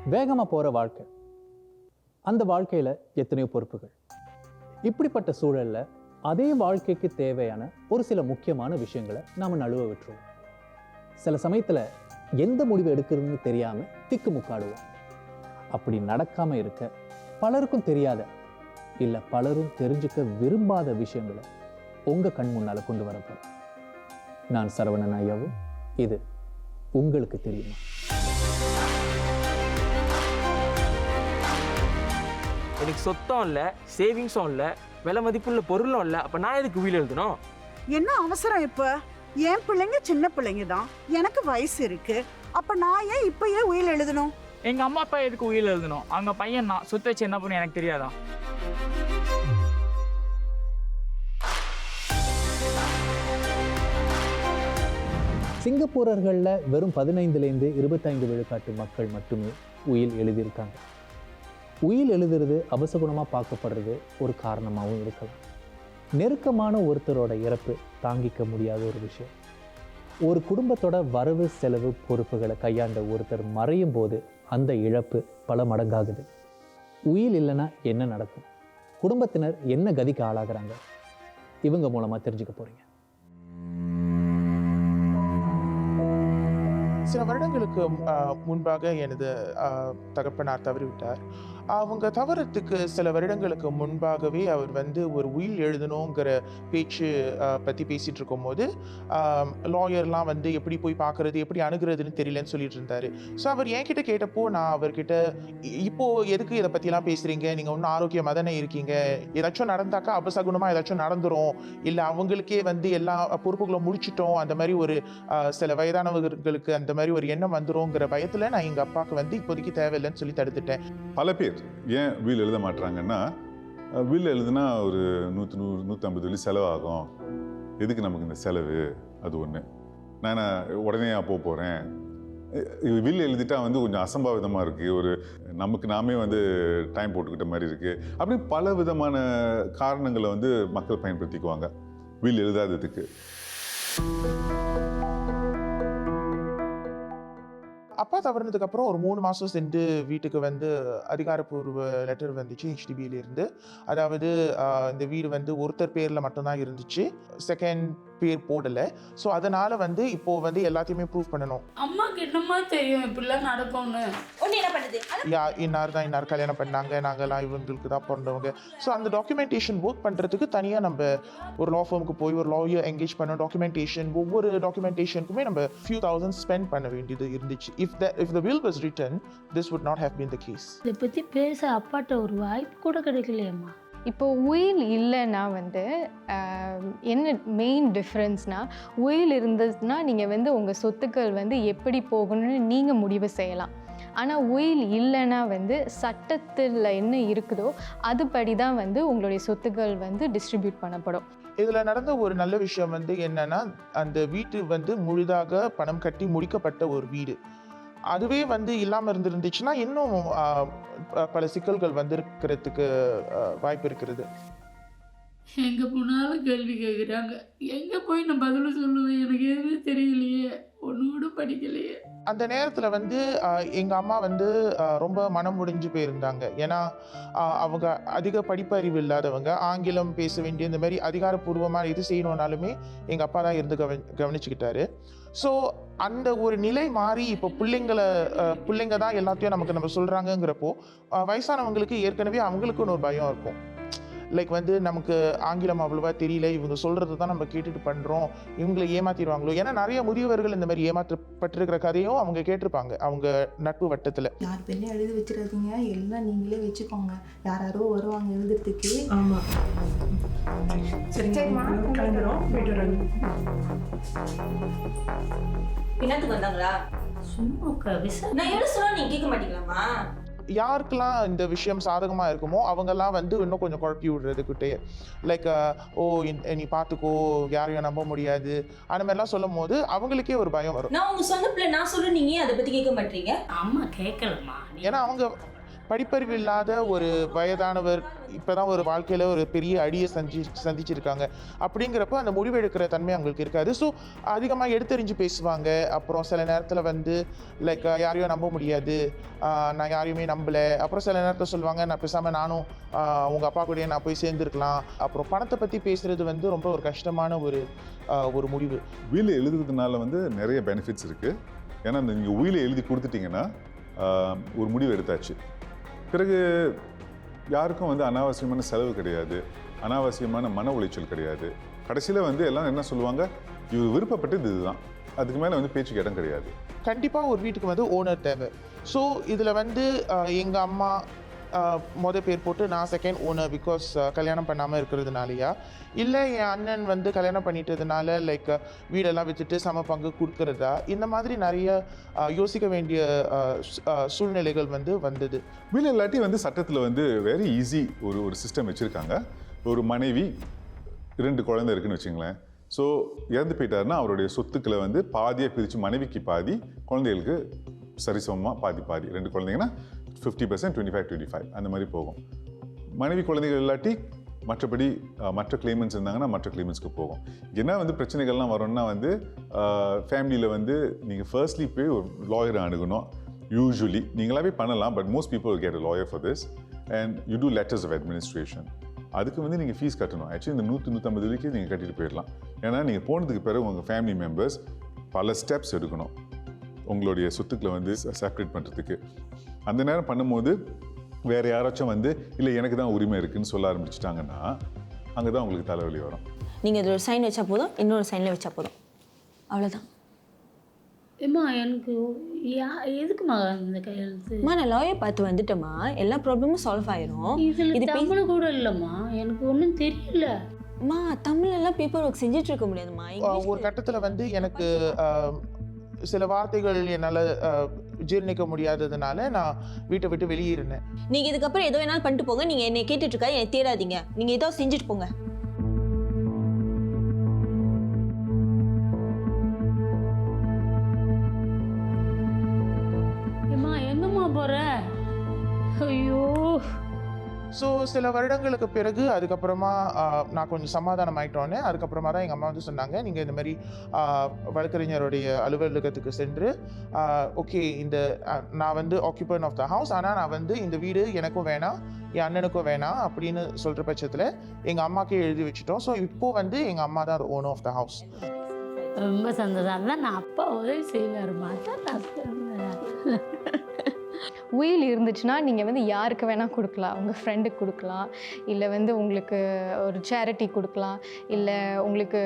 வேகமாக போகிற வாழ்க்கை, அந்த வாழ்க்கையில் எத்தனையோ பொறுப்புகள். இப்படிப்பட்ட சூழலில் அதே வாழ்க்கைக்கு தேவையான ஒரு சில முக்கியமான விஷயங்களை நாம் நழுவ விட்டுருவோம். சில சமயத்தில் எந்த முடிவு எடுக்கிறதுன்னு தெரியாமல் திக்குமுக்காடுவோம். அப்படி நடக்காமல் இருக்க பலருக்கும் தெரியாத இல்லை பலரும் தெரிஞ்சுக்க விரும்பாத விஷயங்களை உங்கள் கண் முன்னால் கொண்டு வரப்போம். நான் சரவணன் ஐயாவும், இது உங்களுக்கு தெரியுமா? எனக்கு சொத்தம் இல்லை, சேவிங்ஸும் இல்லை, விலை மதிப்புள்ள பொருளும் இல்லை. அப்போ நான் எதுக்கு உயில் எழுதணும்? என்ன அவசரம்? இப்போ என் பிள்ளைங்க சின்ன பிள்ளைங்க தான், எனக்கு வயசு இருக்கு. அப்ப நான் ஏன் இப்பயே உயில் எழுதணும்? எங்க அம்மா அப்பா எதுக்கு உயில் எழுதணும்? அவங்க பையன் நான் சொத்து வச்சு என்ன பண்ணு எனக்கு தெரியாதா? சிங்கப்பூரர்களில் வெறும் 15-25 விழுக்காட்டு மக்கள் மட்டுமே உயில் எழுதியிருக்காங்க. உயில் எழுதுறது அபசகுணமாக பார்க்கப்படுறது ஒரு காரணமாகவும் இருக்கலாம். நெருக்கமான ஒருத்தரோட இறப்பு தாங்கிக்க முடியாத ஒரு விஷயம். ஒரு குடும்பத்தோட வரவு செலவு பொறுப்புகளை கையாண்ட ஒருத்தர் மறையும் போது அந்த இழப்பு பல மடங்காகுது. உயில் இல்லைன்னா என்ன நடக்கும்? குடும்பத்தினர் என்ன கதிக்கு ஆளாகிறாங்க? இவங்க மூலமாக தெரிஞ்சுக்க போகிறீங்க. சில வருடங்களுக்கு முன்பாக எனது தகப்பனார் தவறிவிட்டார். அவங்க தவறத்துக்கு சில வருடங்களுக்கு முன்பாகவே அவர் ஒரு உயில் எழுதணுங்கிற பேச்சு பற்றி பேசிகிட்டு இருக்கும்போது லாயர்லாம் எப்படி போய் பார்க்குறது, எப்படி அணுகிறதுன்னு தெரியலன்னு சொல்லிட்டு இருந்தார். ஸோ அவர் என்கிட்ட கேட்டப்போ நான் அவர்கிட்ட, இப்போது எதுக்கு இதை பற்றிலாம் பேசுகிறீங்க? நீங்கள் ஒன்றும் ஆரோக்கியமாக தானே இருக்கீங்க. ஏதாச்சும் நடந்தாக்கா அபசகுணமாக ஏதாச்சும் நடந்துரும், இல்லை அவங்களுக்கே எல்லா பொறுப்புகளும் முடிச்சிட்டோம், அந்த மாதிரி ஒரு சில வயதானவர்களுக்கு அந்த மாதிரி ஒரு எண்ணம் வந்துருங்கிற பயத்தில் நான் எங்கள் அப்பாவுக்கு இப்போதைக்கு தேவையில்லைன்னு சொல்லி தடுத்துட்டேன். பல பேர் ஏன் வீல் எழுத மாட்டாங்கன்னா, வீல் எழுதுனா ஒரு 100-150 வெள்ளி செலவாகும், எதுக்கு நமக்கு இந்த செலவு, அது ஒன்று. நான் உடனே போக போகிறேன், வீல் எழுதிட்டா கொஞ்சம் அசம்பாவிதமாக இருக்குது, ஒரு நமக்கு நாமே டைம் போட்டுக்கிட்ட மாதிரி இருக்குது, அப்படி பல விதமான காரணங்களை மக்கள் பயன்படுத்திக்குவாங்க வீல் எழுதாததுக்கு. அப்பா தவறினதுக்கு அப்புறம் ஒரு 3 மாதம் சென்று வீட்டுக்கு அதிகாரப்பூர்வ லெட்டர் வந்துச்சு HDB-லேருந்து. அதாவது இந்த வீடு ஒருத்தர் பேரில் மட்டும்தான் இருந்துச்சு, செகண்ட் பேர் போடலை. ஸோ அதனால் இப்போ எல்லாத்தையுமே ப்ரூவ் பண்ணணும். அம்மாக்கு என்னமா தெரியும் இப்படிலாம் நடக்கும்னு? என்ன பண்ணுது? இன்னார் தான் இன்னார் கல்யாணம் பண்ணாங்க, நாங்கள்லாம் இவங்களுக்கு தான் பிறந்தவங்க. ஸோ அந்த டாக்குமெண்டேஷன் ஒர்க் பண்ணுறதுக்கு தனியாக நம்ம ஒரு லா ஃபார்முக்கு போய் ஒரு லாயர் என்கேஜ் பண்ண, டாக்குமெண்டேஷன் ஒவ்வொரு டாக்குமெண்டேஷனுக்குமே நம்ம few thousand ஸ்பெண்ட் பண்ண வேண்டியது இருந்துச்சு. If the will was written, this would not have been the case. இதை பற்றி பேச அப்பாட்ட ஒரு வாய்ப்பு கூட கிடைக்கலையம்மா. இப்போ உயில் இல்லைன்னா என்ன மெயின் டிஃப்ரென்ஸ்னால், உயில் இருந்ததுன்னா நீங்கள் உங்கள் சொத்துக்கள் எப்படி போகணும்னு நீங்கள் முடிவு செய்யலாம். ஆனால் உயில் இல்லைன்னா சட்டத்தில் என்ன இருக்குதோ அதுபடி தான் உங்களுடைய சொத்துக்கள் டிஸ்ட்ரிபியூட் பண்ணப்படும். இதில் நடந்த ஒரு நல்ல விஷயம் என்னன்னா, அந்த வீட்டு முழுதாக பணம் கட்டி முடிக்கப்பட்ட ஒரு வீடு. அதுவே இல்லாமல் இருந்துருந்துச்சுன்னா இன்னும் பல சிக்கல்கள் இருக்கிறதுக்கு வாய்ப்பு இருக்கிறது. எங்கே போனாலும் கேள்வி கேட்குறாங்க, எங்கே போய் நான் பதில் சொல்லுவேன்? எனக்கு எதுவுமே தெரியலையே, ஒன்னோடு படிக்கலையே. அந்த நேரத்தில் எங்கள் அம்மா ரொம்ப மனம் முடிஞ்சு போயிருந்தாங்க. ஏன்னா அவங்க அதிக படிப்பறிவு இல்லாதவங்க, ஆங்கிலம் பேச வேண்டிய இந்த மாதிரி அதிகாரப்பூர்வமாக எது செய்யணுன்னாலுமே எங்கள் அப்பா தான் இருந்து கவனிச்சுக்கிட்டாரு. ஸோ அந்த ஒரு நிலை மாறி இப்போ பிள்ளைங்க தான் எல்லாத்தையும் நம்ம சொல்கிறாங்கங்கிறப்போ வயசானவங்களுக்கு ஏற்கனவே அவங்களுக்குன்னு ஒரு பயம் இருக்கும். லைக் நமக்கு ஆங்கிலம் அவ்வளோவா தெரியல, இவங்க சொல்கிறது தான் நம்ம கேட்டுட்டு பண்ணுறோம், இவங்களை ஏமாற்றிடுவாங்களோ. ஏன்னா நிறைய முதியவர்கள் இந்த மாதிரி ஏமாற்றப்பட்டிருக்கிற கதையும் அவங்க கேட்டிருப்பாங்க அவங்க நட்பு வட்டத்தில். யார் பேர்லையும் எழுதி வச்சிடாதீங்க, எல்லாம் நீங்களே வச்சுக்கோங்க, யாரோ வருவாங்க எழுதுறதுக்கு. ஆமாம், சரிம்மா, கிளம்புறோம், போயிட்டு வராங்க. பின்னத்துக்கு வந்தாங்களா? சும்மா நான் என்ன சொன்னா நீங்க கேட்க மாட்டீங்களாமா? யாருக்கெல்லாம் இந்த விஷயம் சாதகமாக இருக்குமோ அவங்கெல்லாம் இன்னும் கொஞ்சம் குழப்பி விடுறதுக்கிட்டே, லைக் நீ பார்த்துக்கோ, யாரையும் நம்ப முடியாது, அந்த மாதிரிலாம் சொல்லும் போது அவங்களுக்கே ஒரு பயம் வரும். நான் உங்க சொன்ன பிள்ளை நான் சொல்ல, நீங்க அதை பற்றி கேட்க மாட்டீங்க? அம்மா கேட்கலம்மா. ஏன்னா அவங்க படிப்பறிவு இல்லாத ஒரு வயதானவர் இப்போ தான் ஒரு வாழ்க்கையில் ஒரு பெரிய அடியை சந்திச்சிருக்காங்க. அப்படிங்கிறப்போ அந்த முடிவெடுக்கிற தன்மை அவங்களுக்கு இருக்காது. ஸோ அதிகமாக எடுத்தறிஞ்சு பேசுவாங்க. அப்புறம் சில நேரத்தில் வந்து லைக் யாரையும் நம்ப முடியாது, நான் யாரையுமே நம்பலை. அப்புறம் சில நேரத்தில் சொல்லுவாங்க, நான் பேசாமல் நானும் உங்கள் அப்பா கூடயே நான் போய் சேர்ந்துருக்கலாம். அப்புறம் பணத்தை பற்றி பேசுகிறது வந்து ரொம்ப ஒரு கஷ்டமான ஒரு முடிவு. வீல் எழுதுறதுனால வந்து நிறைய பெனிஃபிட்ஸ் இருக்குது. ஏன்னா நீங்கள் உயிலை எழுதி கொடுத்துட்டிங்கன்னா ஒரு முடிவு எடுத்தாச்சு. பிறகு யாருக்கும் வந்து அனாவசியமான செலவு கிடையாது, அனாவசியமான மன உளைச்சல் கிடையாது. கடைசியில் வந்து எல்லாம் என்ன சொல்லுவாங்க, இவர் விருப்பப்பட்டது இதுதான், அதுக்கு மேலே வந்து பேச்சுக்கு இடம் கிடையாது. கண்டிப்பாக ஒரு வீட்டுக்கு வந்து ஓனர் தேவை. ஸோ இதில் வந்து எங்கள் அம்மா மொதல் பேர் போட்டு நான் செகண்ட் ஓனர் பிகாஸ் கல்யாணம் பண்ணாமல் இருக்கிறதுனாலையா, இல்லை என் அண்ணன் வந்து கல்யாணம் பண்ணிட்டதுனால லைக் வீடெல்லாம் விற்றுட்டு சம பங்கு கொடுக்குறதா, இந்த மாதிரி நிறைய யோசிக்க வேண்டிய சூழ்நிலைகள் வந்து வந்தது. வீல் இல்லாட்டி வந்து சட்டத்தில் வந்து வெரி ஈஸி ஒரு சிஸ்டம் வச்சுருக்காங்க. ஒரு மனைவி 2 குழந்தை இருக்குன்னு வச்சுங்களேன். ஸோ இறந்து போயிட்டாருன்னா அவருடைய சொத்துக்களை வந்து பாதியாக பிரித்து மனைவிக்கு பாதி, குழந்தைகளுக்கு சரிசமமாக பாதி 2 குழந்தைங்கன்னா 50%, 25-25 அந்த மாதிரி போகும். மனைவி குழந்தைகள் இல்லாட்டி மற்றபடி மற்ற கிளைமெண்ட்ஸ் இருந்தாங்கன்னா மற்ற கிளைமெண்ட்ஸ்க்கு போகும். என்ன வந்து பிரச்சனைகள்லாம் வரும்னா வந்து ஃபேமிலியில் வந்து நீங்கள் ஃபர்ஸ்ட்லி போய் ஒரு லாயரை அணுகணும். யூஸ்வலி நீங்களாவே பண்ணலாம், but most people get a lawyer for this and you do letters of administration. அதுக்கு வந்து நீங்கள் ஃபீஸ் கட்டணும். ஆக்சுவலி இந்த 100-150 வரைக்கும் நீங்கள் கட்டிட்டு போயிடலாம். ஏன்னா நீங்கள் போனதுக்கு பிறகு உங்கள் ஃபேமிலி மெம்பர்ஸ் பல ஸ்டெப்ஸ் எடுக்கணும் உங்களுடைய சொத்துக்களை வந்து செப்பரேட் பண்ணுறதுக்கு. அந்த நேரம் பண்ணும்போது வேறு யாராச்சும் வந்து இல்லை எனக்கு தான் உரிமை இருக்குதுன்னு சொல்ல ஆரம்பிச்சிட்டாங்கன்னா அங்கே தான் உங்களுக்கு தலைவலி வரும். நீங்கள் இதில் ஒரு சைன் வச்சா போதும், இன்னொரு சைனில் வச்சா போதும், அவ்வளோதான். ஏம்மா எனக்கு எதுக்குமா இந்த கையெழுத்து? நான் லாயர் பார்த்து வந்துட்டேம்மா, எல்லா ப்ராப்ளமும் சால்வ் ஆயிரும். இது தமிழ் கூட இல்லைம்மா, எனக்கு ஒன்றும் தெரியல. தமிழ்லாம் பேப்பர் ஒர்க் செஞ்சுட்டு இருக்க முடியாதுமா. ஒரு கட்டத்தில் வந்து எனக்கு சில வார்த்தைகள் என்னால் ஜீர்ணிக்க முடியாததுனால நான் வீட்டை விட்டு வெளியே இருந்தேன். நீங்கள் இதுக்கப்புறம் ஏதோ வேணாலும் பண்ணிட்டு போங்க, நீங்கள் என்னை கேட்டுட்டு இருக்கா, என்னை தேடாதீங்க, நீங்கள் ஏதோ செஞ்சுட்டு போங்க. ஏம்மா எங்கம்மா போற? ஐயோ. ஸோ சில வருடங்களுக்கு பிறகு அதுக்கப்புறமா நான் கொஞ்சம் சமாதானம் ஆகிட்டோன்னே அதுக்கப்புறமா தான் எங்கள் அம்மா வந்து சொன்னாங்க, நீங்கள் இந்த மாதிரி வழக்கறிஞருடைய அலுவலகத்துக்கு சென்று ஓகே நான் வந்து ஆக்குபன் ஆஃப் த ஹவுஸ், ஆனால் நான் வந்து இந்த வீடு எனக்கும் வேணாம் என் அண்ணனுக்கும் வேணாம் அப்படின்னு சொல்கிற பட்சத்தில் எங்கள் அம்மாக்கே எழுதி வச்சுட்டோம். ஸோ இப்போது வந்து எங்கள் அம்மா தான் ஓனர் ஆஃப் த ஹவுஸ். ரொம்ப சந்தோஷம் தான். நான் அப்பா உதவி செய்வாருமா தான் நான் சொன்னேன். உயில் இருந்துச்சுன்னா நீங்கள் வந்து யாருக்கு வேணால் கொடுக்கலாம். உங்கள் ஃப்ரெண்டுக்கு கொடுக்கலாம், இல்லை வந்து உங்களுக்கு ஒரு சேரிட்டி கொடுக்கலாம், இல்லை உங்களுக்கு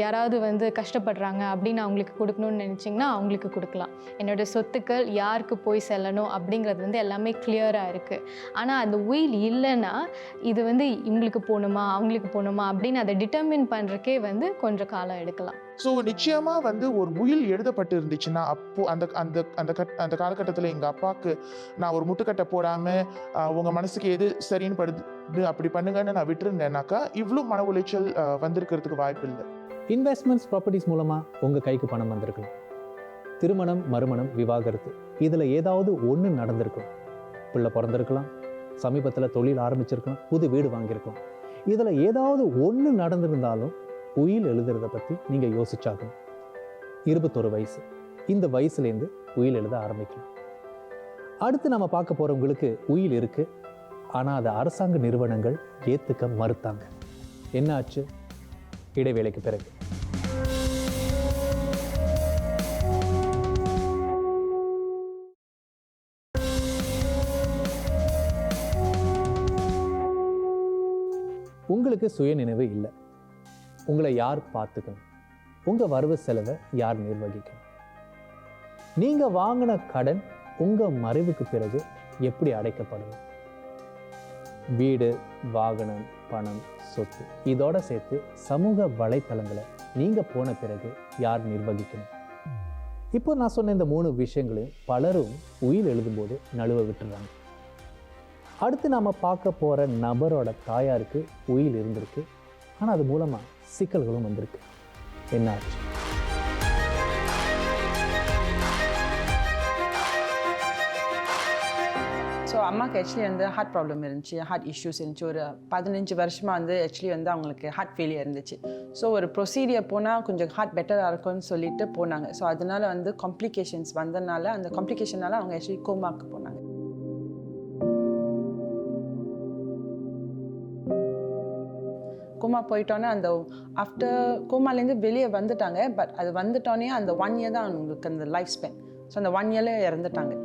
யாராவது வந்து கஷ்டப்படுறாங்க அப்படின்னு அவங்களுக்கு கொடுக்கணும்னு நினச்சிங்கன்னா அவங்களுக்கு கொடுக்கலாம். என்னோடய சொத்துக்கள் யாருக்கு போய் செல்லணும் அப்படிங்கிறது வந்து எல்லாமே கிளியராக இருக்குது. ஆனால் அந்த உயில் இல்லைன்னா இது வந்து இவங்களுக்கு போகணுமா அவங்களுக்கு போகணுமா அப்படின்னு அதை டிட்டர்மின் பண்ணுறக்கே வந்து கொஞ்சம் காலம் எடுக்கலாம். ஸோ நிச்சயமாக வந்து ஒரு உயில் எழுதப்பட்டு இருந்துச்சுன்னா அப்போது அந்த காலகட்டத்தில் எங்கள் அப்பாவுக்கு நான் ஒரு முட்டுக்கட்டை போடாமல் உங்கள் மனசுக்கு எது சரின்னு படுது அப்படி பண்ணுங்கன்னு நான் விட்டுருந்தேன்னாக்கா இவ்வளோ மன உளைச்சல் வந்திருக்கிறதுக்கு வாய்ப்பு இல்லை. இன்வெஸ்ட்மெண்ட்ஸ் ப்ராப்பர்ட்டிஸ் மூலமாக உங்கள் கைக்கு பணம் வந்திருக்கலாம். திருமணம், மறுமணம், விவாகரத்து, இதில் ஏதாவது ஒன்று நடந்திருக்கும். பிள்ளை பிறந்திருக்கலாம், சமீபத்தில் தொழில் ஆரம்பிச்சிருக்கலாம், புது வீடு வாங்கியிருக்கலாம். இதில் ஏதாவது ஒன்று நடந்திருந்தாலும் உயில் எழுதுறதை பற்றி நீங்கள் யோசிச்சாகணும். 21 வயசு, இந்த வயசுலேருந்து உயில் எழுத ஆரம்பிக்கலாம். அடுத்து நம்ம பார்க்க போகிறவங்களுக்கு உயில் இருக்குது, ஆனால் அதை அரசாங்க நிறுவனங்கள் ஏற்றுக்க மறுத்தாங்க. என்ன ஆச்சு? இடைவேளைக்கு பிறகு. உங்களுக்கு சுயநினைவு இல்லை. உங்களை யார் பார்த்துக்கணும்? உங்கள் வரவு செலவை யார் நிர்வகிக்கணும்? நீங்கள் வாங்கின கடன் உங்கள் மறைவுக்கு பிறகு எப்படி அடைக்கப்படும்? வீடு, வாகனம், பணம், சொத்து இதோட சேர்த்து சமூக வலைத்தளங்களை நீங்கள் போன பிறகு யார் நிர்வகிக்கணும்? இப்போ நான் சொன்ன இந்த 3 விஷயங்களையும் பலரும் உயில் எழுதும்போது நழுவ விட்டுறாங்க. அடுத்து நாம் பார்க்க போகிற நபரோட தாயாருக்கு உயில் இருந்திருக்கு, ஆனால் அது மூலமாக சிக்கல்களும் வந்திருக்கு. என்ன ஆச்சு? ஸோ அம்மாவுக்கு ஆக்சுவலி வந்து ஹார்ட் ப்ராப்ளம் இருந்துச்சு, ஹார்ட் இஷ்யூஸ் இருந்துச்சு. ஒரு 15 வருஷமாக வந்து ஆக்சுவலி வந்து அவங்களுக்கு ஹார்ட் ஃபெயிலியர் இருந்துச்சு. ஸோ ஒரு ப்ரொசீடியர் போனால் கொஞ்சம் ஹார்ட் பெட்டராக இருக்கும்னு சொல்லிட்டு போனாங்க. ஸோ அதனால வந்து காம்ப்ளிகேஷன்ஸ் வந்ததுனால அந்த காம்ப்ளிகேஷனால அவங்க ஆக்சுவலி கோமாக்கு போனாங்க. கோமா போயிட்டோன்னே அந்த ஆஃப்டர் கோமாலேருந்து வெளியே வந்துட்டாங்க. பட் அது வந்துட்டோன்னே அந்த 1 இயர் தான் அவங்களுக்கு அந்த லைஃப் ஸ்பென். ஸோ அந்த 1 இயர்லேயே இறந்துட்டாங்க.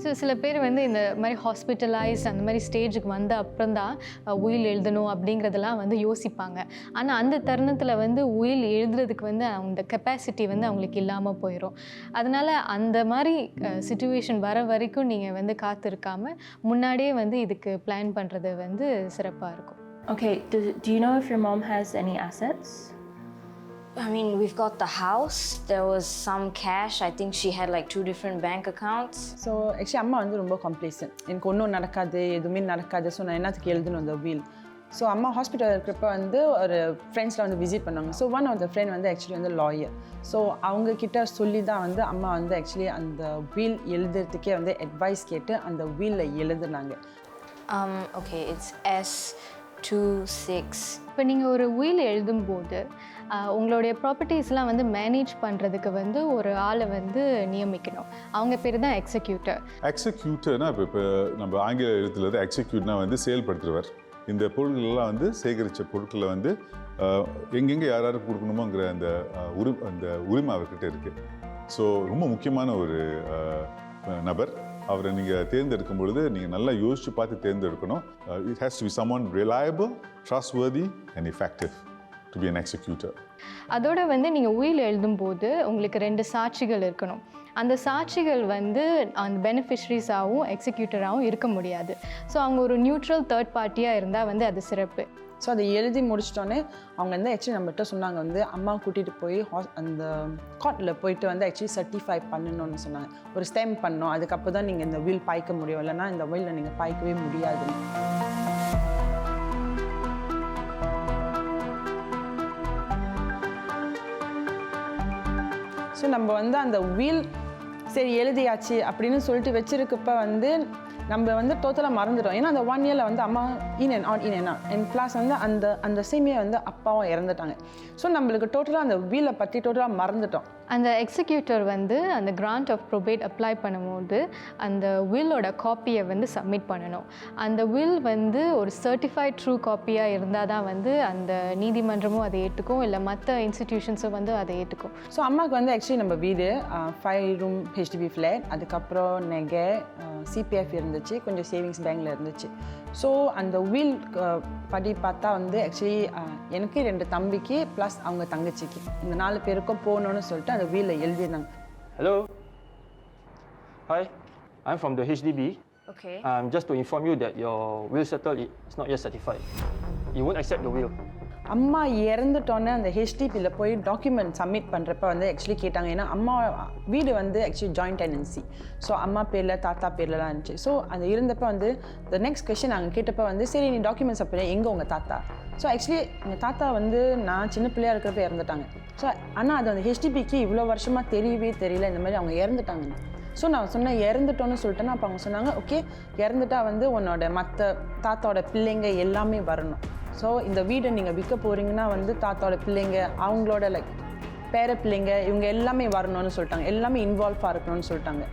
ஸோ சில பேர் வந்து இந்த மாதிரி ஹாஸ்பிட்டலைஸ் அந்த மாதிரி ஸ்டேஜுக்கு வந்த அப்புறம் தான் உயில் எழுதணும் அப்படிங்கிறதெல்லாம் வந்து யோசிப்பாங்க. ஆனால் அந்த தருணத்தில் வந்து உயில் எழுதுறதுக்கு வந்து அந்த கெப்பாசிட்டி வந்து அவங்களுக்கு இல்லாமல் போயிடும். அதனால் அந்த மாதிரி சிச்சுவேஷன் வர வரைக்கும் நீங்கள் வந்து காத்திருக்காம முன்னாடியே வந்து இதுக்கு பிளான் பண்ணுறது வந்து சிறப்பாக இருக்கும். Okay, do you know if your mom has any assets? I mean, we've got the house. There was some cash. I think she had like 2 different bank accounts. So actually அம்மா வந்து ரொம்ப கம்ப்ளீசன். எனக்கு ஒன்றும் நடக்காது, எதுவுமே நடக்காது. ஸோ நான் என்னத்துக்கு எழுதணும் அந்த வீல். ஸோ அம்மா ஹாஸ்பிட்டல் இருக்கிறப்ப வந்து ஒரு ஃப்ரெண்ட்ஸில் வந்து விசிட் பண்ணாங்க. So one of the friend வந்து ஆக்சுவலி வந்து லாயர். ஸோ அவங்கக்கிட்ட சொல்லி தான் வந்து அம்மா வந்து ஆக்சுவலி அந்த வீல் எழுதுறதுக்கே வந்து அட்வைஸ் கேட்டு அந்த வீலில் எழுதுனாங்க. Okay, it's S26. இப்போ நீங்கள் ஒரு உயில் எழுதும்போது உங்களுடைய ப்ராப்பர்ட்டிஸ்லாம் வந்து மேனேஜ் பண்ணுறதுக்கு வந்து ஒரு ஆளை வந்து நியமிக்கணும். அவங்க பேர் தான் எக்ஸிக்யூட்டர். எக்ஸிக்யூட்டர்னா இப்போ நம்ம ஆங்கில எழுத்துல எக்ஸிக்யூட்னா வந்து செயல்படுத்துறவர். இந்த பொருட்களெல்லாம் வந்து சேகரித்த பொருட்களை வந்து எங்கெங்கே யாருக்கு கொடுக்கணுமோங்கிற அந்த உரிமை அவர்கிட்ட இருக்குது. ஸோ ரொம்ப முக்கியமான ஒரு நபர். அவரை நீங்கள் தேர்ந்தெடுக்கும் பொழுது நீங்கள் நல்லா யோசித்து பார்த்து தேர்ந்தெடுக்கணும். It has to be someone reliable, trustworthy and effective to be an executor. அதோட வந்து நீங்கள் உயில் எழுதும்போது உங்களுக்கு 2 சாட்சிகள் இருக்கணும். அந்த சாட்சிகள் வந்து அந்த பெனிஃபிஷரிஸாகவும் எக்ஸிக்யூட்டராகவும் இருக்க முடியாது. ஸோ அவங்க ஒரு நியூட்ரல் தேர்ட் பார்ட்டியாக இருந்தால் வந்து அது சிறப்பு. ஸோ அதை எழுதி முடிச்சிட்டோன்னே அவங்க வந்து ஆக்சுவலி நம்மகிட்ட சொன்னாங்க வந்து அம்மா கூட்டிகிட்டு போய் அந்த கார்ட்டில் போயிட்டு வந்து ஆக்சுவலி சர்டிஃபை பண்ணணும்னு சொன்னாங்க. ஒரு ஸ்டெம் பண்ணணும், அதுக்கப்புறம் தான் நீங்கள் இந்த வீல் பாய்க்க முடியும், இல்லைன்னா இந்த வீலில் நீங்கள் பாய்க்கவே முடியாது. ஸோ நம்ம வந்து அந்த வீல் சரி எழுதியாச்சு அப்படின்னு சொல்லிட்டு வச்சிருக்கப்ப வந்து நம்ம வந்து டோட்டலாக மறந்துட்டோம். ஏன்னா அந்த 1 இயரில் வந்து அம்மா in and out and plus வந்து அந்த சேமியை வந்து அப்பாவும் இறந்துட்டாங்க. ஸோ நம்மளுக்கு டோட்டலாக அந்த வீலை பற்றி டோட்டலாக மறந்துட்டோம். அந்த எக்ஸிக்யூட்டர் வந்து அந்த கிராண்ட் ஆஃப் ப்ரோபேட் அப்ளை பண்ணும்போது அந்த வில்லோட காப்பியை வந்து சப்மிட் பண்ணணும். அந்த வில் வந்து ஒரு சர்டிஃபைட் ட்ரூ காப்பியாக இருந்தால் தான் வந்து அந்த நீதிமன்றமும் அதை ஏற்றுக்கும், இல்லை மற்ற இன்ஸ்டிடியூஷன்ஸும் வந்து அதை ஏற்றுக்கும். ஸோ அம்மாவுக்கு வந்து ஆக்சுவலி நம்ம வீடு 5 ரூம் HDB ஃப்ளாட், அதுக்கப்புறம் நெகை, CPF இருந்துச்சு, கொஞ்சம் சேவிங்ஸ் பேங்கில் இருந்துச்சு. ஸோ அந்த வீல் படி பார்த்தா வந்து ஆக்சுவலி எனக்கு 2 தம்பிக்கு ப்ளஸ் அவங்க தங்கச்சிக்கு இந்த 4 பேருக்கும் போகணுன்னு சொல்லிட்டு அந்த வீலில் எழுதியிருந்தாங்க. Hello. Hi, I'm from the HDB. Okay. Just to inform you that your will settle is not yet certified. You won't accept the will. அம்மா இறந்துட்டோன்னே அந்த HDBயில் போய் டாக்குமெண்ட் சப்மிட் பண்ணுறப்ப வந்து ஆக்சுவலி கேட்டாங்க. ஏன்னா அம்மா வீடு வந்து ஆக்சுவலி ஜாயிண்ட் டெனன்சி. ஸோ அம்மா பேரில் தாத்தா பேர்லலாம் இருந்துச்சு. ஸோ அது இருந்தப்போ வந்து த நெக்ஸ்ட் கொஸ்டின் நாங்கள் கேட்டப்போ வந்து சரி நீ டாக்குமெண்ட்ஸ் அப்போ எங்கே உங்கள் தாத்தா? ஸோ ஆக்சுவலி எங்கள் தாத்தா வந்து நான் சின்ன பிள்ளையாக இருக்கிறப்ப இறந்துட்டாங்க. ஸோ ஆனால் அது அந்த HDBக்கு இவ்வளோ வருஷமாக தெரியவே தெரியல இந்த மாதிரி அவங்க இறந்துட்டாங்க. ஸோ நான் சொன்னேன் இறந்துட்டோன்னு சொல்லிட்டேன்னா அப்போ அவங்க சொன்னாங்க ஓகே இறந்துட்டா வந்து உன்னோட மற்ற தாத்தாவோட பிள்ளைங்க எல்லாமே வரணும். ஸோ இந்த வீடை நீங்கள் விற்க போகிறீங்கன்னா வந்து தாத்தாவோட பிள்ளைங்க அவங்களோட லைக் பேர பிள்ளைங்க இவங்க எல்லாமே வரணும்னு சொல்லிட்டாங்க, எல்லாமே இன்வால்வாக இருக்கணும்னு சொல்லிட்டாங்க.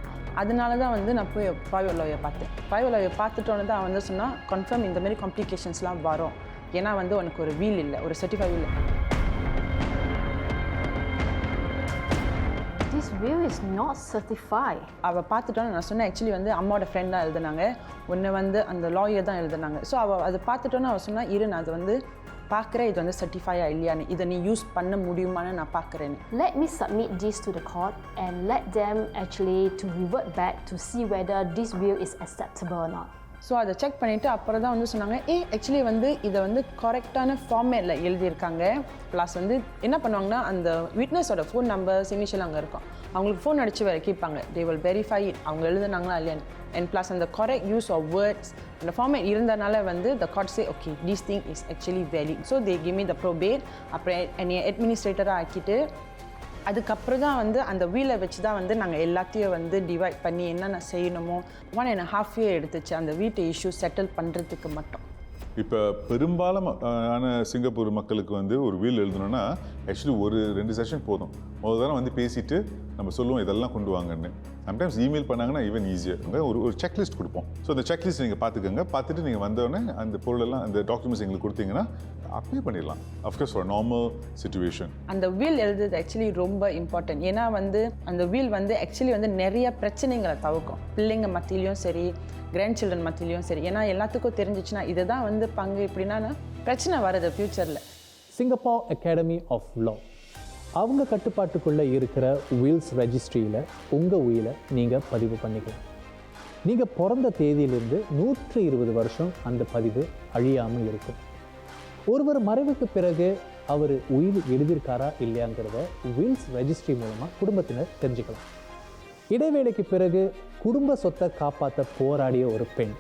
அதனால தான் வந்து நான் போய் ப்ரைவேட் லாயர் பார்த்தேன். ப்ரைவேட் லாயர் பார்த்துட்டோன்னு தான் வந்து சொன்னால் கன்ஃபார்ம் இந்த மாதிரி காம்ப்ளிகேஷன்ஸ்லாம் வரும். ஏன்னா வந்து உனக்கு ஒரு வீல் இல்லை, ஒரு certify will. This will is not certified. அவள் பார்த்துட்டோன்னு நான் சொன்னேன் ஆக்சுவலி வந்து அம்மாவோட ஃப்ரெண்ட் தான் எழுதுனாங்க, ஒன்று வந்து அந்த லாயர் தான் எழுதுனாங்க. ஸோ அவள் அதை பார்த்துட்டோன்னு அவள் சொன்னால் இரு நான் அது வந்து பார்க்குறேன் இது வந்து சர்டிஃபையா இல்லையான்னு, இதை நீ யூஸ் பண்ண முடியுமான்னு நான் பார்க்குறேன்னு. Let me submit this to the court and let them actually to revert back to see whether this will is acceptable or not. So அதை செக் பண்ணிவிட்டு அப்புறம் தான் வந்து சொன்னாங்க ஆக்சுவலி வந்து இதை வந்து கரெக்டான ஃபார்மேட்டில் எழுதியிருக்காங்க. ப்ளஸ் வந்து என்ன பண்ணுவாங்கன்னா அந்த விட்னஸோட ஃபோன் நம்பர் இனிஷியல் அங்கே இருக்கும், அவங்களுக்கு ஃபோன் அடித்து வேறு கேட்பாங்க. தே வில் வெரிஃபை அவங்க எழுதுனாங்களா இல்லையான்னு. அண்ட் ப்ளஸ் அந்த கரெக்ட் யூஸ் ஆஃப் வேர்ட்ஸ் அந்த ஃபார்மேட் இருந்தனால வந்து the court say okay this thing is actually valid. So they give me the probate. அப்புறம் என்னைய அட்மினிஸ்ட்ரேட்டராக ஆக்கிட்டு அதுக்கப்புறம் தான் வந்து அந்த வீலை வச்சு தான் வந்து நாங்கள் எல்லாத்தையும் வந்து டிவைட் பண்ணி என்னென்ன செய்யணுமோ 1.5 year எடுத்துச்சு அந்த வீட்டு இஷ்யூ செட்டில் பண்ணுறதுக்கு மட்டும். இப்போ பெரும்பாலான சிங்கப்பூர் மக்களுக்கு வந்து ஒரு வீல் எழுதணும்னா ஆக்சுவலி 2 செஷன் போதும். முதல் தரம் வந்து பேசிட்டு நம்ம சொல்லுவோம் இதெல்லாம் கொண்டு வாங்கன்னு. சம்டைம்ஸ் இமெயில் பண்ணாங்கன்னா ஈவன் ஈஸியாக ஒரு செக்லிஸ்ட் கொடுப்போம். ஸோ அந்த செக்லிஸ்ட் நீங்கள் பார்த்துக்கோங்க. பார்த்துட்டு நீங்கள் வந்தோடனே அந்த பொருளெல்லாம் அந்த டாக்குமெண்ட்ஸ் எங்களுக்கு கொடுத்தீங்கன்னா அப்ளை பண்ணிடலாம். அஃப்கோர்ஸ் ஒரு நார்மல் சிச்சுவேஷன். அந்த வீல் எழுதுறது ஆக்சுவலி ரொம்ப இம்பார்ட்டன்ட். ஏன்னா வந்து அந்த வீல் வந்து ஆக்சுவலி வந்து நிறைய பிரச்சனைகளை தவிர்க்கும். பிள்ளைங்க மத்தியிலையும் சரி, கிராண்ட் சில்ட்ரன் மத்தியிலையும் சரி. ஏன்னா எல்லாத்துக்கும் தெரிஞ்சிச்சுன்னா இதுதான் வந்து பங்கு இப்படின்னா பிரச்சனை வருது ஃப்யூச்சரில். சிங்கப்பூர் அகாடமி ஆஃப் லா அவங்க கட்டுப்பாட்டுக்குள்ளே இருக்கிற வீல்ஸ் ரெஜிஸ்ட்ரியில் உங்கள் உயிலை நீங்கள் பதிவு பண்ணிக்கலாம். நீங்கள் பிறந்த தேதியிலிருந்து 120 வருஷம் அந்த பதிவு அழியாமல் இருக்கும். ஒருவர் மறைவுக்கு பிறகு அவர் உயில் எழுதியிருக்காரா இல்லையாங்கிறத வீல்ஸ் ரெஜிஸ்ட்ரி மூலமாக குடும்பத்தினர் தெரிஞ்சுக்கலாம். இடைவேளைக்கு பிறகு குடும்ப சொத்தை காப்பாற்ற போராடிய ஒரு பெண்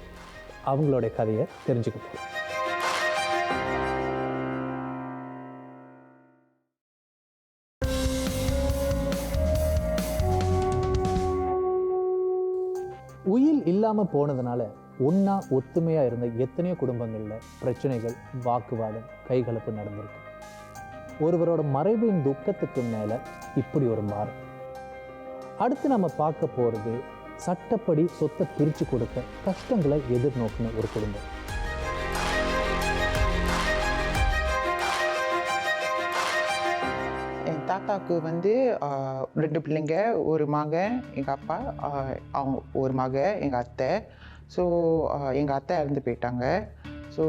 அவங்களோட கதையை தெரிஞ்சுக்கிட்டோம். உயில் இல்லாமல் போனதுனால ஒன்றா ஒத்துமையாக இருந்த எத்தனையோ குடும்பங்களில் பிரச்சனைகள், வாக்குவாதம், கைகலப்பு நடந்திருக்கு. ஒருவரோட மறைவின் துக்கத்துக்கு மேலே இப்படி ஒரு மாறும். அடுத்து நம்ம பார்க்க போகிறது சட்டப்படி சொத்தை பிரித்து கொடுக்க கஷ்டங்களை எதிர்நோக்கின ஒரு குடும்பம். என் தாத்தாவுக்கு வந்து 2 பிள்ளைங்க, ஒரு மகன் எங்கள் அப்பா, அவங்க ஒரு மகன் எங்கள் அத்தை. ஸோ எங்கள் அத்தை இறந்து போயிட்டாங்க. ஸோ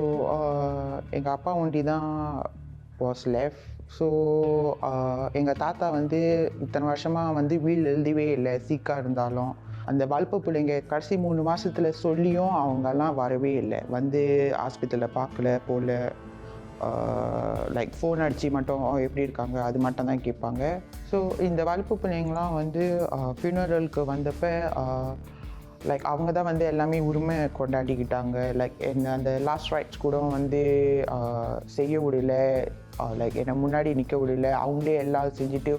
எங்கள் அப்பா ஒண்டி தான் வாஸ் லெஃப்ட். ஸோ எங்கள் தாத்தா வந்து இத்தனை வருஷமாக வந்து வீல் எழுதவே இல்லை. சீக்காக இருந்தாலும் அந்த வளர்ப்பு பிள்ளைங்க கடைசி 3 மாதத்தில் சொல்லியும் அவங்கெல்லாம் வரவே இல்லை. வந்து ஹாஸ்பிட்டலில் பார்க்கல போகல. லைக் ஃபோன் அடித்து மட்டும் எப்படி இருக்காங்க அது மட்டும் தான் கேட்பாங்க. ஸோ இந்த வளர்ப்பு பிள்ளைங்களாம் வந்து ஃபியூனரலுக்கு வந்தப்போ லைக் அவங்க தான் வந்து எல்லாமே உரிமை கொண்டாடிக்கிட்டாங்க. லைக் என்ன அந்த லாஸ்ட் ரைட்ஸ் கூட வந்து செய்ய முடியல. லைக் என்னை முன்னாடி நிற்க முடியல. அவங்களே எல்லாம் செஞ்சுட்டு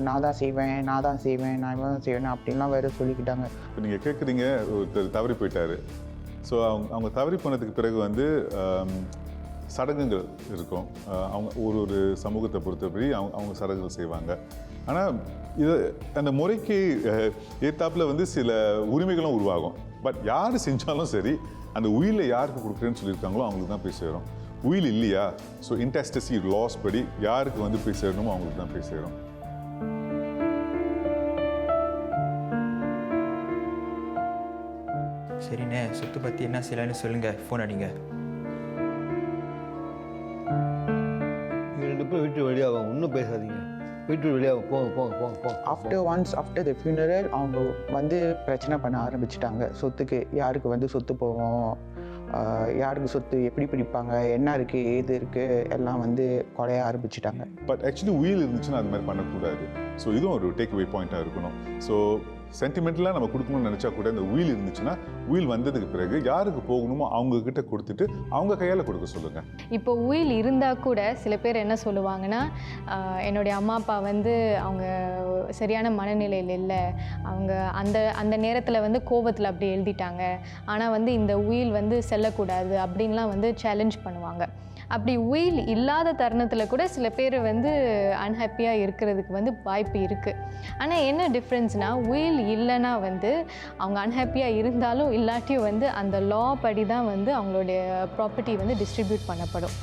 நான் தான் செய்வேன், நான் தான் செய்வேன், நான் இவன் தான் செய்வேன் அப்படின்லாம் வேறு சொல்லிக்கிட்டாங்க. இப்போ நீங்கள் கேட்குறீங்க ஒருத்தர் தவறி போயிட்டார். ஸோ அவங்க தவறி போனதுக்கு பிறகு வந்து சடங்குகள் இருக்கும். அவங்க ஒரு சமூகத்தை பொறுத்தபடி அவங்க சடங்குகள் செய்வாங்க. ஆனால் இது அந்த முறைக்கு ஏத்தாப்பில் வந்து சில உரிமைகளும் உருவாகும். பட் யார் செஞ்சாலும் சரி அந்த உயிலை யாருக்கு கொடுக்குறேன்னு சொல்லியிருக்காங்களோ அவங்களுக்கு தான் போய் சேரும். உயில் இல்லையா, ஸோ இன்டெஸ்டசி லாஸ் படி யாருக்கு வந்து போய் சேரணுமோ அவங்களுக்கு தான் போய் சேரும். சரிண்ணே, சொத்து பற்றி என்ன செய்யலான்னு சொல்லுங்கள், ஃபோன் அடிங்க. வீட்டு வெளியாகும், இன்னும் பேசாதீங்க. வீட்டு வெளியாகும், போங்க போங்க போங்க போங்க. ஆஃப்டர் த ஃபியூனரல் அவங்க வந்து பிரச்சனை பண்ண ஆரம்பிச்சிட்டாங்க. சொத்துக்கு யாருக்கு வந்து சொத்து போவோம், யாருக்கு சொத்து எப்படி பிரிப்பாங்க, என்ன இருக்குது ஏது இருக்குது எல்லாம் வந்து குறைய ஆரம்பிச்சிட்டாங்க. பட் ஆக்சுவலி உயில் இருந்துச்சுன்னா அது மாதிரி பண்ணக்கூடாது. ஸோ இதுவும் ஒரு டேக் அவே பாயிண்ட்டாக இருக்கணும். ஸோ சென்டிமெண்ட்லாம் நம்ம கொடுக்கணும்னு நினச்சா கூட இந்த உயில் இருந்துச்சுன்னா உயில் வந்ததுக்கு பிறகு யாருக்கு போகணுமோ அவங்கக்கிட்ட கொடுத்துட்டு அவங்க கையால் கொடுக்க சொல்லுங்கள். இப்போ உயில் இருந்தால் கூட சில பேர் என்ன சொல்லுவாங்கன்னா, என்னுடைய அம்மா அப்பா வந்து அவங்க சரியான மனநிலையில் இல்லை, அவங்க அந்த நேரத்தில் வந்து கோபத்தில் அப்படி எழுதிட்டாங்க, ஆனால் வந்து இந்த உயில் வந்து செல்லக்கூடாது அப்படின்லாம் வந்து சேலஞ்ச் பண்ணுவாங்க. அப்படி உயில் இல்லாத தருணத்தில் கூட சில பேர் வந்து அன்ஹாப்பியாக இருக்கிறதுக்கு வந்து வாய்ப்பு இருக்குது. ஆனால் என்ன டிஃப்ரென்ஸ்னால், உயில் இல்லைன்னா வந்து அவங்க அன்ஹாப்பியாக இருந்தாலும் இல்லாட்டியும் வந்து அந்த லா படி தான் வந்து அவங்களுடைய ப்ராப்பர்ட்டி வந்து டிஸ்ட்ரிபியூட் பண்ணப்படும்.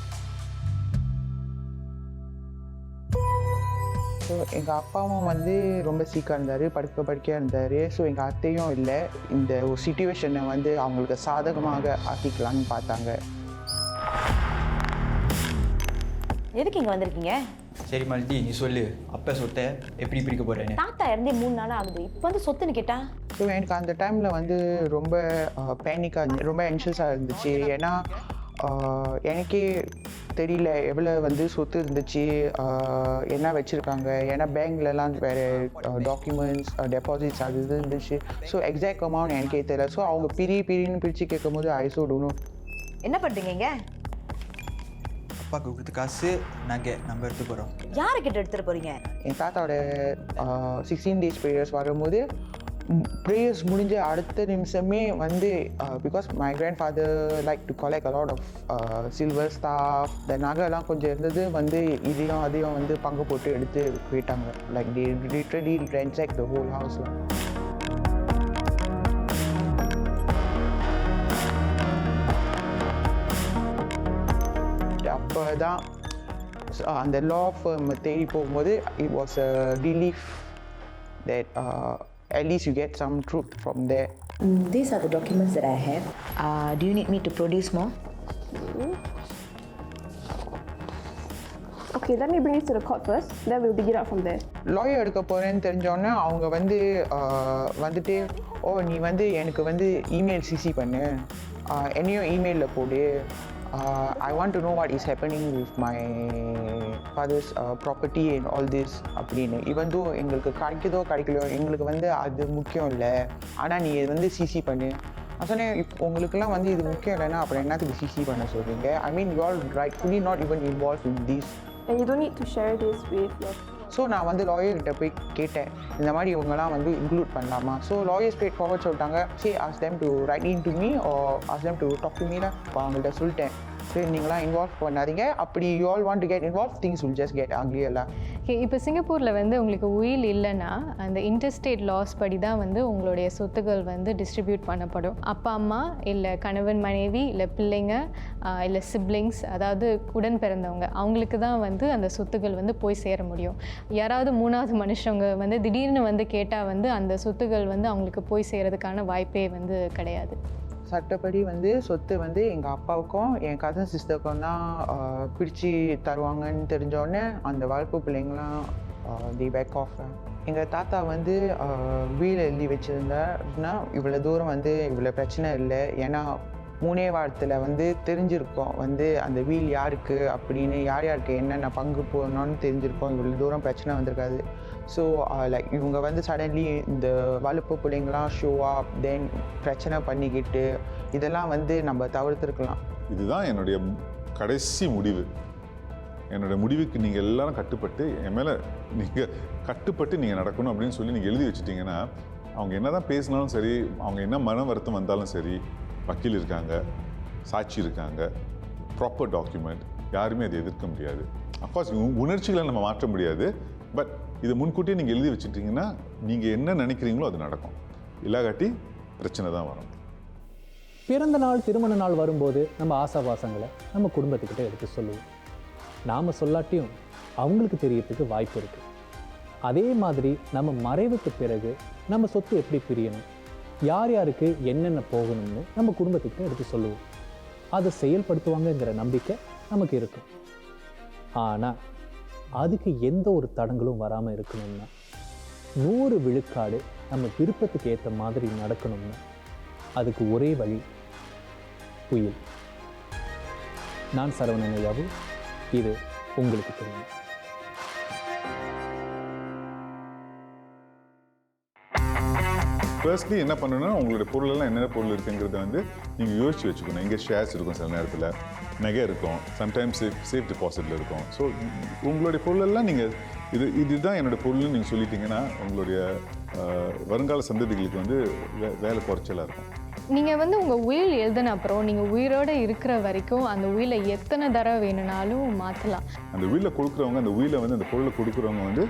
ஸோ எங்கள் அப்பாவும் வந்து ரொம்ப சீக்காக இருந்தார், படிக்க இருந்தார். ஸோ எங்கள் அத்தையும் இல்லை. இந்த ஒரு சிச்சுவேஷனை வந்து அவங்களுக்கு சாதகமாக ஆக்கிக்கலான்னு பார்த்தாங்க. எதுக்கு இங்கே வந்திருக்கீங்க? சரி மாலதி, நீ சொல்லு, அப்பா சொத்தை எப்படி பிரிக்க போகிறேன்னு. தாத்தா இறந்தே 3 நாள் ஆகுது, இப்போ வந்து சொத்துன்னு கேட்டா? ஸோ எனக்கு அந்த டைமில் வந்து ரொம்ப பேனிக்காக, ரொம்ப ஆன்ஷியஸாக இருந்துச்சு. ஏன்னா எனக்கே தெரியல எவ்வளோ வந்து சொத்து இருந்துச்சு, என்ன வச்சுருக்காங்க. ஏன்னா பேங்க்லலாம் வேறு டாக்குமெண்ட்ஸ், டெபாசிட்ஸ் அது இது இருந்துச்சு. ஸோ எக்ஸாக்ட் அமௌண்ட் எனக்கே தெரியல. ஸோ அவங்க பிரின்னு பிரித்து கேட்கும் போது ஐசோடணும். என்ன பண்ணுறீங்க இங்கே? அப்பாவுக்கு கொடுத்து காசு நகை நம்ம எடுத்து போகிறோம். யாருக்கிட்ட எடுத்துகிட்டு போகிறீங்க? என் தாத்தாவோட 16 days ப்ரேயர்ஸ் வரும்போது ப்ரேயர்ஸ் முடிஞ்ச அடுத்த நிமிஷமே வந்து because my grand father like to collect a lot of silver stuff இந்த நகைலாம் கொஞ்சம் இருந்தது வந்து இதையும் அதையும் வந்து பங்கு போட்டு எடுத்து போயிட்டாங்க. Like the literally ransacked the whole house. அப்போ தான் அந்த லா ஃபார்ம் தேடி போகும்போது it was a relief that at least you get some truth from there. These are the documents that I have. Do you need me to produce more? Okay, let me bring it to the court first, then we'll dig it out from there. Lawyer எடுக்க போகிறேன்னு தெரிஞ்சோன்னே அவங்க வந்து வந்துட்டு நீ வந்து எனக்கு வந்து email CC பண்ணு, என்னையும் இமெயிலில் போடு, I want to know what is happening with my father's property and all this அப்படின்னு. இவன் தோ எங்களுக்கு கிடைக்கலையோ எங்களுக்கு வந்து அது முக்கியம் இல்லை, ஆனால் நீ இது வந்து சிசி பண்ணு. நான் சொன்னேன் உங்களுக்குலாம் வந்து இது முக்கியம் இல்லைன்னா அப்புறம் என்னத்துக்கு சிசி பண்ண சொல்கிறீங்க? I mean you all rightfully not even involved in this. And you don't need to share this with your... so நான் வந்து லாயர்கிட்ட போய் கேட்டேன் இந்த மாதிரி இவங்கெல்லாம் வந்து இன்க்ளூட் பண்ணலாமா. ஸோ லாயர் ஸ்ட்ரெயிட் ஃபார்வர்ட் சொல்லிட்டாங்க, சரி ask them to write in to me or ask them to talk to me. இப்போ அவங்கள்ட்ட சொல்லிட்டேன் சரி நீங்களாம் இன்வால்வ் பண்ணாதீங்க, அப்படி you all want to get involve things will just get ugly எல்லாம். ஓகே, இப்போ சிங்கப்பூரில் வந்து உங்களுக்கு உயில் இல்லைன்னா அந்த இன்டர்ஸ்டேட் லாஸ் படி தான் வந்து உங்களுடைய சொத்துக்கள் வந்து டிஸ்ட்ரிபியூட் பண்ணப்படும். அப்பா அம்மா இல்லை கணவன் மனைவி இல்லை பிள்ளைங்க இல்லை சிப்ளிங்ஸ், அதாவது உடன் பிறந்தவங்க, அவங்களுக்கு தான் வந்து அந்த சொத்துக்கள் வந்து போய் சேர முடியும். யாராவது மூணாவது மனுஷங்க வந்து திடீர்னு வந்து கேட்டால் வந்து அந்த சொத்துக்கள் வந்து அவங்களுக்கு போய் சேரதுக்கான வாய்ப்பே வந்து கிடையாது. சட்டப்படி வந்து சொத்து வந்து எங்கள் அப்பாவுக்கும் என் கசன் சிஸ்டருக்கும் தான் பிரித்து தருவாங்கன்னு தெரிஞ்சோடனே அந்த வளர்ப்பு பிள்ளைங்களாம் தி பேக் ஆஃப். எங்கள் தாத்தா வந்து வீல் எழுதி வச்சுருந்தாருன்னா இவ்வளோ தூரம் வந்து இவ்வளோ பிரச்சனை இல்லை, ஏன்னா 3 வாரத்தில் வந்து தெரிஞ்சிருக்கோம் வந்து அந்த வீல் யாருக்கு அப்படின்னு, யார் யாருக்கு என்னென்ன பங்கு போடணும்னு தெரிஞ்சிருக்கோம், இவ்வளோ தூரம் பிரச்சனை வந்திருக்காது. ஸோ லைக் இவங்க வந்து சடன்லி இந்த வளர்ப்பு பிள்ளைங்களாம் ஷோ அப் தென் பிரச்சனை பண்ணிக்கிட்டு இதெல்லாம் வந்து நம்ம தவிர்த்துருக்கலாம். இதுதான் என்னுடைய கடைசி முடிவு. என்னோடய முடிவுக்கு நீங்கள் எல்லாரும் கட்டுப்பட்டு என் மேலே நீங்கள் கட்டுப்பட்டு நீங்கள் நடக்கணும் அப்படின்னு சொல்லி நீங்கள் எழுதி வச்சுட்டிங்கன்னா அவங்க என்ன தான் பேசினாலும் சரி, அவங்க என்ன மன வருத்தம் வந்தாலும் சரி, வக்கீல் இருக்காங்க, சாட்சி இருக்காங்க, ப்ராப்பர் டாக்குமெண்ட், யாருமே அதை எதிர்க்க முடியாது. அஃப்கோர்ஸ் உணர்ச்சிகளை நம்ம மாற்ற முடியாது, பட் இதை முன்கூட்டியே நீங்கள் எழுதி வச்சுட்டிங்கன்னா நீங்கள் என்ன நினைக்கிறீங்களோ அது நடக்கும், இல்லாகாட்டி பிரச்சனை தான் வரும். பிறந்த நாள் திருமண நாள் வரும்போது நம்ம ஆசாபாசங்களை நம்ம குடும்பத்துக்கிட்ட எடுத்து சொல்லுவோம். நாம் சொல்லாட்டியும் அவங்களுக்கு தெரியறதுக்கு வாய்ப்பு இருக்குது. அதே மாதிரி நம்ம மறைவுக்கு பிறகு நம்ம சொத்து எப்படி பிரியணும், யார் யாருக்கு என்னென்ன போகணும்னு நம்ம குடும்பத்துக்கிட்ட எடுத்து சொல்லுவோம். அதை செயல்படுத்துவாங்கங்கிற நம்பிக்கை நமக்கு இருக்கும். ஆனால் அதுக்கு எந்த ஒரு தடங்களும் வராமல் இருக்கணும்னா 100 விழுக்காடு நம்ம விருப்பத்துக்கு ஏற்ற மாதிரி நடக்கணும்னா அதுக்கு ஒரே வழி உயில். நான் சரவணன் ஐயாவு, இது உங்களுக்கு தெரியும். ஃபர்ஸ்ட்லி என்ன பண்ணணும்னா உங்களுடைய பொருளெல்லாம் என்னென்ன பொருள் இருக்குங்கிறத வந்து நீங்கள் யோசிச்சு வச்சுக்கணும். எங்கே ஷேர்ஸ் இருக்கும், சில நேரத்தில் நகை இருக்கும், சம்டைம்ஸ் சேஃப் டெபாசிட்டில் இருக்கும். ஸோ உங்களுடைய பொருளெல்லாம் நீங்கள் இதுதான் என்னோடய பொருள்னு நீங்கள் சொல்லிட்டீங்கன்னா உங்களுடைய வருங்கால சந்ததிகளுக்கு வந்து வேலை குறைச்சலாக இருக்கும். நீங்கள் வந்து உங்கள் உயில் எழுதின அப்புறம் நீங்கள் உயிரோடு இருக்கிற வரைக்கும் அந்த உயிலை எத்தனை தடவை வேணும்னாலும் மாற்றலாம். அந்த உயிலை கொடுக்குறவங்க, அந்த உயிலை வந்து அந்த பொருளை கொடுக்குறவங்க வந்து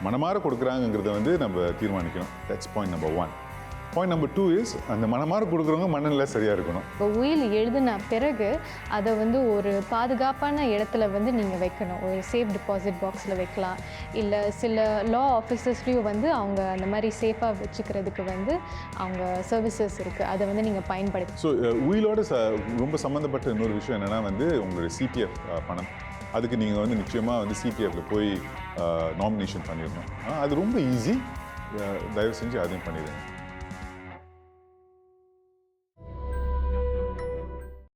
மனமாற கொடுக்குறாங்கிறத வந்து நம்ம தீர்மானிக்கணும். That's point number 1. Point number 2 is அந்த மனமாற கொடுக்குறவங்க மனநிலை சரியாக இருக்கணும். இப்போ உயில் எழுதின பிறகு அதை வந்து ஒரு பாதுகாப்பான இடத்துல வந்து நீங்கள் வைக்கணும். ஒரு சேஃப் டெபாசிட் பாக்ஸில் வைக்கலாம், இல்லை சில லா ஆஃபீஸர்ஸ்லேயும் வந்து அவங்க அந்த மாதிரி சேஃபாக வச்சுக்கிறதுக்கு வந்து அவங்க சர்வீசஸ் இருக்குது, அதை வந்து நீங்கள் பயன்படுத்தி. ஸோ உயிலோடு ரொம்ப சம்மந்தப்பட்ட இன்னொரு விஷயம் என்னென்னா வந்து உங்களுடைய சிபிஎஃப் பணம். அதுக்கு நீங்கள் வந்து நிச்சயமாக வந்து சிபிஎஃப்பில் போய் நாமினேஷன் பண்ணிடணும். அது ரொம்ப ஈஸி, தயவு செஞ்சு அதையும் பண்ணிடுங்க.